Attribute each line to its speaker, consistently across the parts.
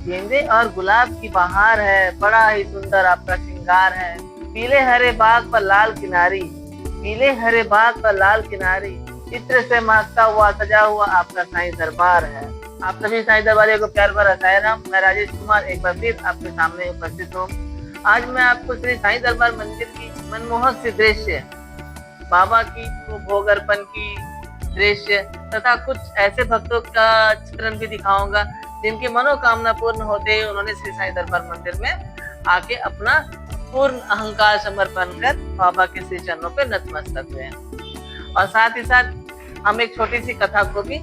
Speaker 1: गेंदे और गुलाब की बहार है, बड़ा ही सुंदर आपका श्रृंगार है। पीले हरे बाग पर लाल किनारी, पीले हरे बाग पर लाल किनारी, चित्र से महकता हुआ सजा हुआ आपका साईं दरबार है। आप सभी साईं दरबारियों को प्यार भरा साईं राम। मैं राजेश कुमार एक बार फिर आपके सामने उपस्थित हूँ। आज मैं आपको श्री साईं दरबार मंदिर की मनमोहक सी दृश्य, बाबा की भोग अर्पण की दृश्य तथा कुछ ऐसे भक्तों का चित्रण भी दिखाऊंगा जिनकी मनोकामना पूर्ण होते ही उन्होंने श्री साईं दरबार मंदिर में आके अपना पूर्ण अहंकार समर्पण कर बाबा के श्री चरणों पे नतमस्तक हुए हैं। और साथ ही साथ हम एक छोटी सी कथा को भी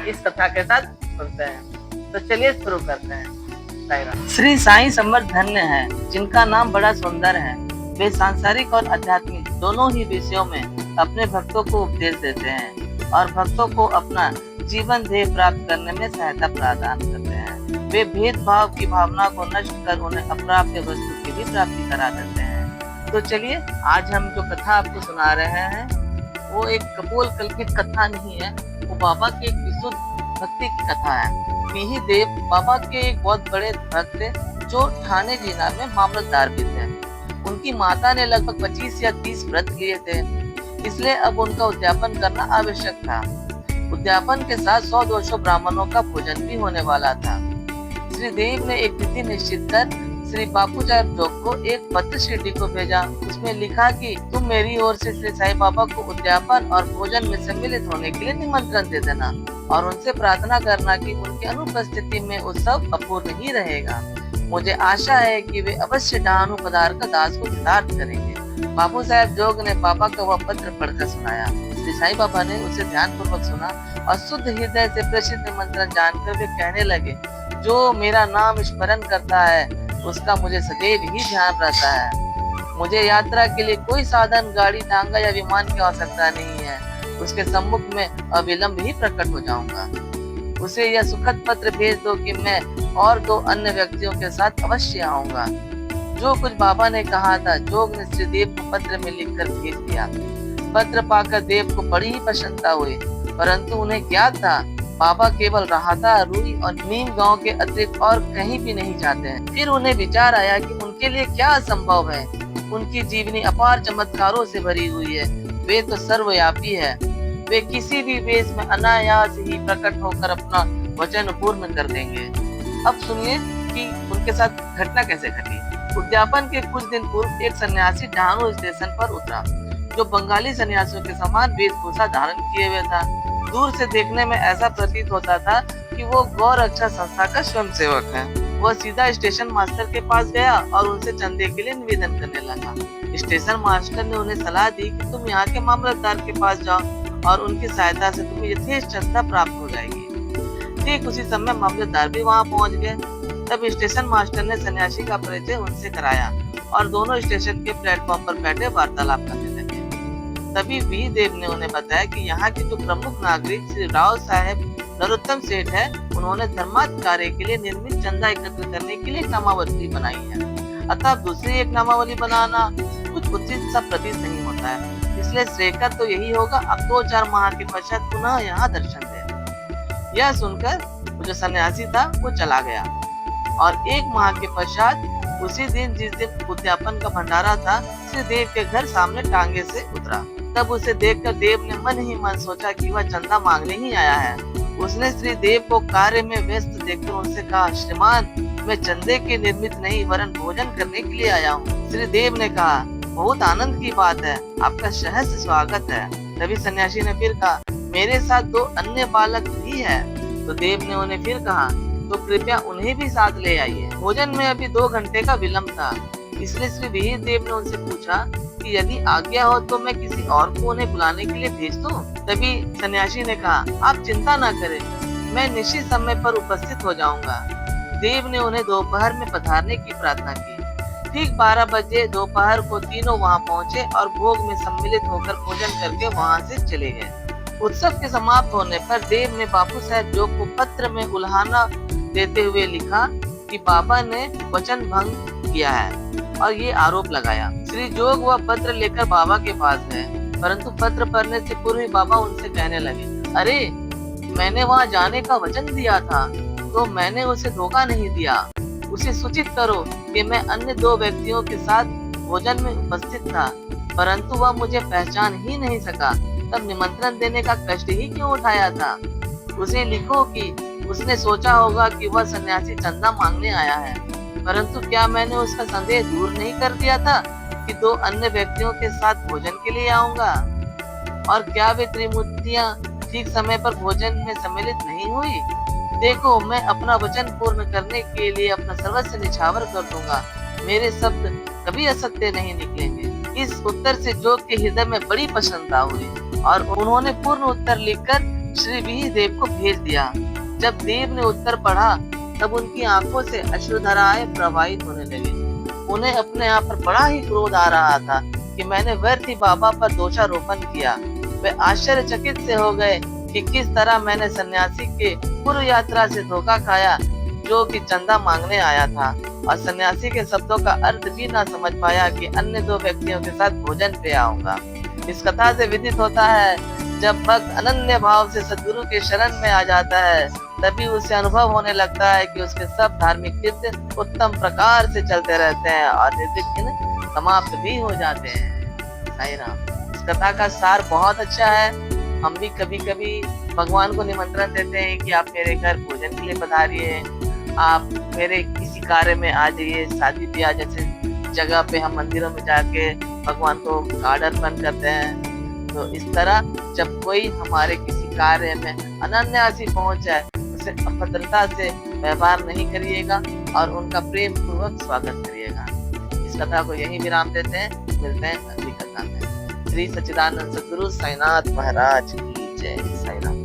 Speaker 1: इस कथा के साथ सुनते हैं। तो चलिए शुरू करते हैं। श्री साईं समर्थ धन्य है जिनका नाम बड़ा सुंदर है। वे सांसारिक और आध्यात्मिक दोनों ही विषयों में अपने भक्तों को उपदेश देते हैं और भक्तों को अपना जीवन ध्येय प्राप्त करने में सहायता प्रदान करते हैं। वे भेदभाव की भावना को नष्ट कर उन्हें अप्राप्य वस्तु की भी प्राप्ति करा देते हैं। तो चलिए आज हम जो कथा आपको सुना रहे हैं वो एक कपोल कल्पित कथा नहीं है, वो बाबा की एक विशुद्ध भक्ति की कथा है। मिहि देव बाबा के एक बहुत बड़े भक्त थे जो ठाणे जिला में मामलतदार भी थे। उनकी माता ने लगभग 25 या 30 व्रत लिए थे, इसलिए अब उनका उद्यापन करना आवश्यक था। उद्यापन के साथ 100-200 ब्राह्मणों का भोजन भी होने वाला था। श्री देव ने एक तिथि निश्चित कर श्री बापू साहब जोग को एक पत्र शिरडी को भेजा। उसमें लिखा कि तुम मेरी ओर से श्री साईं बाबा को उद्यापन और भोजन में सम्मिलित होने के लिए निमंत्रण दे देना और उनसे प्रार्थना करना कि उनकी अनुपस्थिति में उत्सव अपूर्ण ही रहेगा। मुझे आशा है कि वे अवश्य डहाणु पदार्थ का दास को कृतार्थ करेंगे। बापू साहब जोग ने बाबा का वह पत्र पढ़कर सुनाया। श्री साईं बाबा ने उसे ध्यान पूर्वक सुना और शुद्ध हृदय से प्रसिद्ध निमंत्रण जानकर वे कहने लगे, जो मेरा नाम स्मरण करता है उसका मुझे सदैव ही ध्यान रहता है। मुझे यात्रा के लिए कोई साधन, गाड़ी, टांगा या विमान की आवश्यकता नहीं है। उसके सम्मुख में अविलंब ही प्रकट हो जाऊंगा। उसे यह सुखद पत्र भेज दो कि मैं और 2 अन्य व्यक्तियों के साथ अवश्य आऊंगा। जो कुछ बाबा ने कहा था जोग ने श्री देव को पत्र में लिखकर भेज दिया। पत्र पाकर देव को बड़ी ही प्रसन्नता हुई, परंतु उन्हें ज्ञात था बाबा केवल राहता, रूई और नीम गांव के अतिरिक्त और कहीं भी नहीं जाते हैं। फिर उन्हें विचार आया कि उनके लिए क्या असंभव है। उनकी जीवनी अपार चमत्कारों से भरी हुई है। वे तो सर्वव्यापी है। वे किसी भी वेश में अनायास ही प्रकट होकर अपना वचन पूर्ण कर देंगे। अब सुनिए कि उनके साथ घटना कैसे घटी। उद्यापन के कुछ दिन पूर्व एक सन्यासी डहाणु स्टेशन पर उतरा, जो बंगाली सन्यासियों के समान वेशभूषा धारण किए हुए था। दूर से देखने में ऐसा प्रतीत होता था कि वो गौ रक्षा संस्था का स्वयंसेवक है। वह सीधा स्टेशन मास्टर के पास गया और उनसे चंदे के लिए निवेदन करने लगा। स्टेशन मास्टर ने उन्हें सलाह दी कि तुम यहाँ के मामलतदार के पास जाओ और उनकी सहायता से तुम्हें यथेष्ट चंदा प्राप्त हो जाएगी। ठीक उसी समय मामलतदार भी वहाँ पहुँच गए। तब स्टेशन मास्टर ने सन्यासी का परिचय उनसे कराया और दोनों स्टेशन के प्लेटफॉर्म पर बैठे वार्तालाप करने लगे। तभी वी देव ने उन्हें बताया कि यहाँ के जो प्रमुख नागरिक श्री राव साहेब नरोत्तम सेठ है, उन्होंने धर्मार्थ कार्य के लिए निर्मित चंदा एकत्र करने के लिए नामावली बनाई है। अतः दूसरी एक नामावली बनाना कुछ उचित सा प्रतीत नहीं होता है, इसलिए श्रेयकर तो यही होगा अब 2-4 माह के पश्चात पुनः यहाँ दर्शन दे। यह सुनकर वो जो सन्यासी था वो चला गया और 1 माह के पश्चात उसी दिन जिस दिन उद्यापन का भंडारा था, श्री देव के घर सामने टांगे से उतरा। तब उसे देखकर देव ने मन ही मन सोचा कि वह चंदा मांगने ही आया है। उसने श्री देव को कार्य में व्यस्त देखकर उनसे कहा, श्रीमान, मैं चंदे के निर्मित नहीं वरन भोजन करने के लिए आया हूँ। श्री देव ने कहा, बहुत आनंद की बात है, आपका सहर्ष स्वागत है। तभी सन्यासी ने फिर कहा, मेरे साथ 2 अन्य बालक भी है। तो देव ने उन्हें फिर कहा, तो कृपया उन्हें भी साथ ले आइए। भोजन में अभी 2 घंटे का विलंब था, इसलिए श्री मिहि देव ने उनसे पूछा कि यदि आज्ञा हो तो मैं किसी और को उन्हें बुलाने के लिए भेज दूं। तभी सन्यासी ने कहा, आप चिंता न करें, मैं निश्चित समय पर उपस्थित हो जाऊंगा। देव ने उन्हें दोपहर में पधारने की प्रार्थना की। ठीक 12 बजे दोपहर को तीनों वहां पहुंचे और भोग में सम्मिलित होकर भोजन करके वहां से चले गए। उत्सव के समाप्त होने पर देव ने बापू साहब जोग को पत्र में उल्हाना देते हुए लिखा कि बाबा ने वचन भंग किया है और ये आरोप लगाया। श्री जोग वह पत्र लेकर बाबा के पास गए, परंतु पत्र पढ़ने से पूर्व ही बाबा उनसे कहने लगे, अरे मैंने वहाँ जाने का वचन दिया था, तो मैंने उसे धोखा नहीं दिया। उसे सूचित करो कि मैं अन्य 2 व्यक्तियों के साथ भोजन में उपस्थित था, परंतु वह मुझे पहचान ही नहीं सका। तब निमंत्रण देने का कष्ट ही क्यों उठाया था? उसे लिखो कि उसने सोचा होगा कि वह सन्यासी चंदा मांगने आया है, परंतु क्या मैंने उसका संदेह दूर नहीं कर दिया था कि 2 अन्य व्यक्तियों के साथ भोजन के लिए आऊंगा? और क्या वे त्रिमूर्तियां ठीक समय पर भोजन में सम्मिलित नहीं हुई? देखो, मैं अपना वचन पूर्ण करने के लिए अपना सर्वस्व निछावर कर दूंगा। मेरे शब्द कभी असत्य नहीं निकलेंगे। इस उत्तर से जोग के हृदय में बड़ी प्रसन्नता हुई और उन्होंने पूर्ण उत्तर लिखकर श्री विहि देव को भेज दिया। जब देव ने उत्तर पढ़ा तब उनकी आंखों से अश्रुधाराएं प्रवाहित होने लगी। उन्हें अपने आप पर बड़ा ही क्रोध आ रहा था कि मैंने व्यर्थ ही बाबा पर दोषारोपण किया। वे आश्चर्यचकित से हो गए कि किस तरह मैंने सन्यासी के पूर्व यात्रा से धोखा खाया, जो कि चंदा मांगने आया था, और सन्यासी के शब्दों का अर्थ भी ना समझ पाया कि अन्य 2 व्यक्तियों के साथ भोजन पे आऊंगा। इस कथा से विदित होता है, जब भक्त अनन्य भाव से सद्गुरु के शरण में आ जाता है, तभी उसे अनुभव होने लगता है कि उसके सब धार्मिक कृत्य उत्तम प्रकार से चलते रहते हैं और निर्विघ्न समाप्त भी हो जाते हैं। साईं राम। इस कथा का सार बहुत अच्छा है। हम भी कभी कभी भगवान को निमंत्रण देते हैं कि आप मेरे घर भोजन के लिए पधारिए, आप मेरे किसी कार्य में आ जाइए, शादी ब्याह जैसे जगह पे हम मंदिरों में जाके भगवान को कार्ड अर्पण करते हैं। तो इस तरह जब कोई हमारे किसी कार्य में अनायासी पहुंच जाए, उसे अभद्रता से व्यवहार नहीं करिएगा और उनका प्रेम पूर्वक स्वागत करिएगा। इस कथा को यही विराम देते हैं। मिलते हैं अगली कथा में। श्री सच्चिदानंद सद्गुरु साईनाथ महाराज की जय। साईं राम।